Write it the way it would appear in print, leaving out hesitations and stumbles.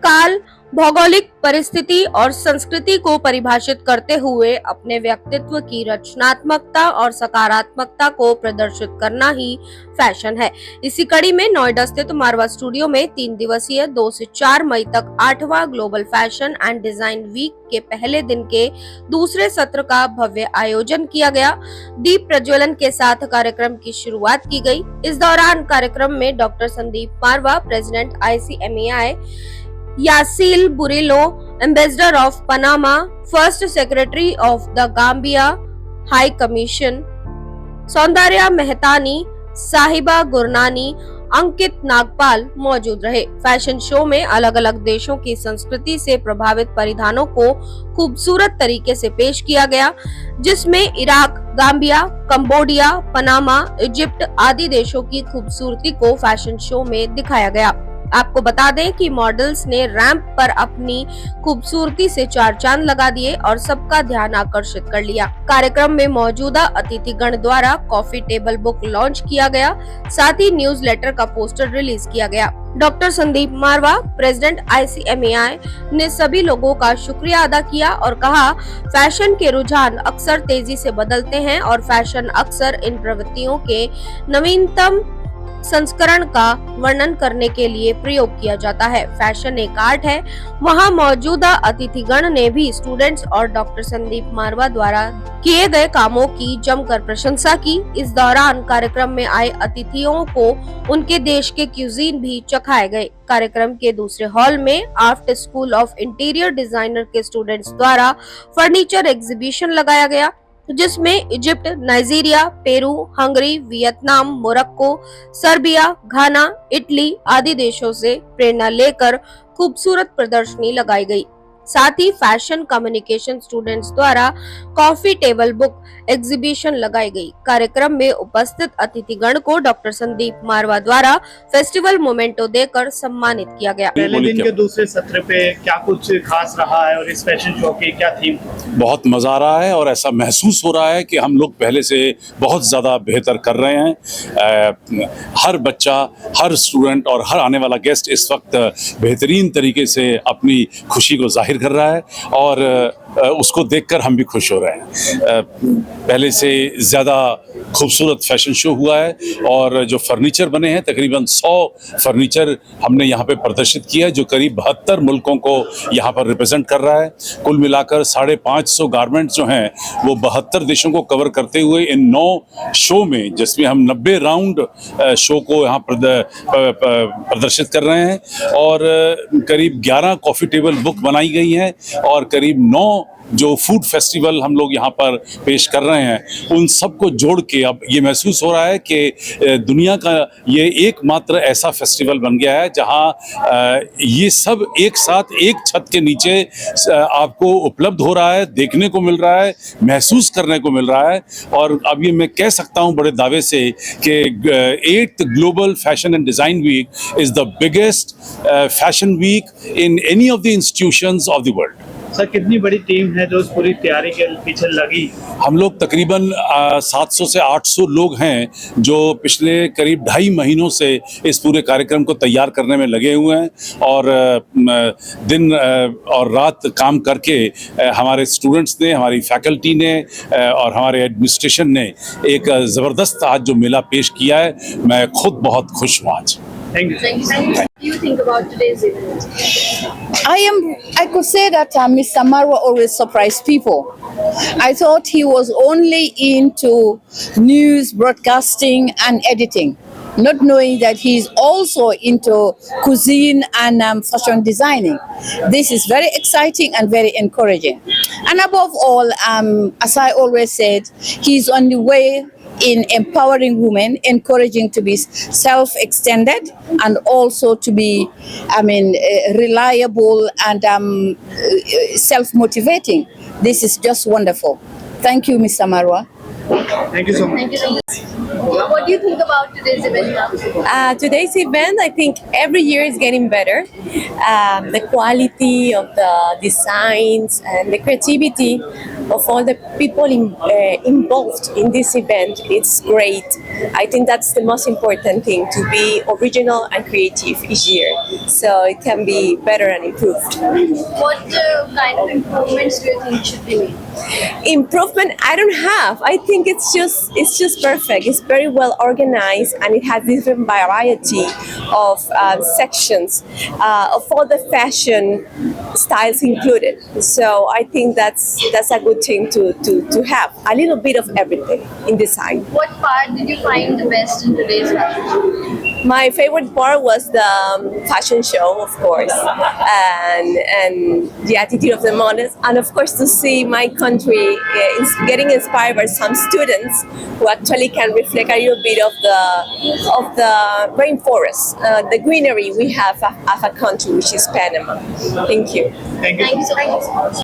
काल, भौगोलिक परिस्थिति और संस्कृति को परिभाषित करते हुए अपने व्यक्तित्व की रचनात्मकता और सकारात्मकता को प्रदर्शित करना ही फैशन है। इसी कड़ी में नोएडा स्थित मारवा स्टूडियो में 3 दिवसीय 2 से 4 मई तक 8वां global fashion and design week के पहले दिन के दूसरे सत्र का भव्य आयोजन किया गया। दीप प्रज्वलन के साथ कार्यक्रम की शुरुआत की गई। इस दौरान कार्यक्रम में doctor Sandeep Marwah, president ICMAI, Yasiel Burillo, ambassador of Panama, first secretary of the Gambia high commission, Saundarya Mehtani, Sahiba Gurnani, अंकित नागपाल मौजूद रहे। फैशन शो में अलग अलग देशों की संस्कृति से प्रभावित परिधानों को खूबसूरत तरीके से पेश किया गया, जिसमें Iraq, Gambia, Cambodia, Panama, Egypt आदि देशों की खूबसूरती को फैशन शो में दिखाया गया। आपको बता दें कि मॉडल्स ने रैंप पर अपनी खूबसूरती से 4 चांद लगा दिए और सबका ध्यान आकर्षित कर लिया। कार्यक्रम में मौजूदा अतिथिगण द्वारा कॉफी टेबल बुक लॉन्च किया गया, साथ ही न्यूज़लेटर का पोस्टर रिलीज किया गया। Doctor Sandeep Marwah, president ICMAI, ने सभी लोगों का शुक्रिया अदा किया और कहा, फैशन के रुझान अक्सर तेजी से बदलते हैं और फैशन अक्सर इन प्रवृत्तियों के नवीनतम संस्करण का वर्णन करने के लिए प्रयोग किया जाता है। फैशन एक आर्ट है। वहां मौजूदा अतिथिगण ने भी स्टूडेंट्स और डॉक्टर संदीप मारवा द्वारा किए गए कामों की जमकर प्रशंसा की। इस दौरान कार्यक्रम में आए अतिथियों को उनके देश के क्यूजीन भी चखाए गए। कार्यक्रम के दूसरे हॉल में after school of interior designer के स्टूडेंट्स द्वारा फर्नीचर एग्जीबिशन लगाया गया, जिसमें Egypt, Nigeria, Peru, Hungary, Vietnam, Morocco, Serbia, Ghana, Italy आदि देशों से प्रेरणा लेकर खूबसूरत प्रदर्शनी लगाई गई। साथ ही फैशन कम्युनिकेशन स्टूडेंट्स द्वारा कॉफी टेबल बुक एग्जीबिशन लगाई गई। कार्यक्रम में उपस्थित अतिथिगण को डॉक्टर संदीप मारवा द्वारा फेस्टिवल मोमेंटो देकर सम्मानित किया गया। पहले दिन के दूसरे सत्र पे क्या कुछ खास रहा है और इस फैशन शो की क्या थीम? बहुत मजा आ रहा है और ऐसा महसूस हो रहा है कि हम लोग पहले से बहुत ज़्यादा बेहतर कर रहे हैं। हर बच्चा, हर स्टूडेंट और हर आने वाला गेस्ट इस वक्त बेहतरीन तरीके से अपनी खुशी को जाहिर कर रहा है और उसको देखकर हम भी खुश हो रहे हैं। पहले से ज़्यादा खूबसूरत फैशन शो हुआ है और जो फर्नीचर बने हैं, तकरीबन 100 फर्नीचर हमने यहाँ पे प्रदर्शित किया है, जो करीब 72 मुल्कों को यहाँ पर रिप्रेजेंट कर रहा है। कुल मिलाकर 550 गारमेंट्स जो हैं वो 72 देशों को कवर करते हुए इन 9 शो में, जिसमें हम 90 राउंड शो को यहाँ प्रदर्शित कर रहे हैं और करीब 11 कॉफ़ी टेबल बुक बनाई गई हैं और करीब 9 जो फूड फेस्टिवल हम लोग यहाँ पर पेश कर रहे हैं, उन सब को जोड़ के अब ये महसूस हो रहा है कि दुनिया का ये एकमात्र ऐसा फेस्टिवल बन गया है जहाँ ये सब एक साथ एक छत के नीचे आपको उपलब्ध हो रहा है, देखने को मिल रहा है, महसूस करने को मिल रहा है। और अब ये मैं कह सकता हूँ बड़े दावे से कि 8th global fashion and design week is the biggest fashion week in any of the institutions of the world. Sir, कितनी बड़ी टीम है जो इस पूरी तैयारी के पीछे लगी? हम लोग तकरीबन 700 से 800 लोग हैं जो पिछले करीब 2.5 महीनों से इस पूरे कार्यक्रम को तैयार करने में लगे हुए हैं और दिन और रात काम करके हमारे स्टूडेंट्स ने, हमारी फैकल्टी ने और हमारे एडमिनिस्ट्रेशन ने एक ज़बरदस्त आज जो मेला पेश किया है, मैं खुद बहुत खुश हूँ आज। Thank you. What do you think about today's event? I could say that Mr. Marwa always surprised people. I thought he was only into news, broadcasting and editing, not knowing that he's also into cuisine and fashion designing. This is very exciting and very encouraging. And above all, as I always said, he's on the way in empowering women, encouraging to be self-extended and also to be, reliable and self-motivating. This is just wonderful. Thank you, Mr. Marwa. Thank you so much. Thank you so much. What do you think about today's event? Today's event, I think every year is getting better. The quality of the designs and the creativity of all the people involved in this event. It's great. I think that's the most important thing, to be original and creative each year, so it can be better and improved. What kind of improvements do you think should be made? Improvement I don't have. I think it's just perfect. It's very well organized, and it has different variety of sections of all the fashion styles included. So I think that's a good thing to have a little bit of everything in design. What part did you find the best in today's fashion show? My favorite part was the fashion show, of course, and the attitude of the models, and of course to see my country getting inspired by some students who actually can reflect a little bit of the rainforest, the greenery we have as a country, which is Panama. Thank you. Thank you. Thank you so much.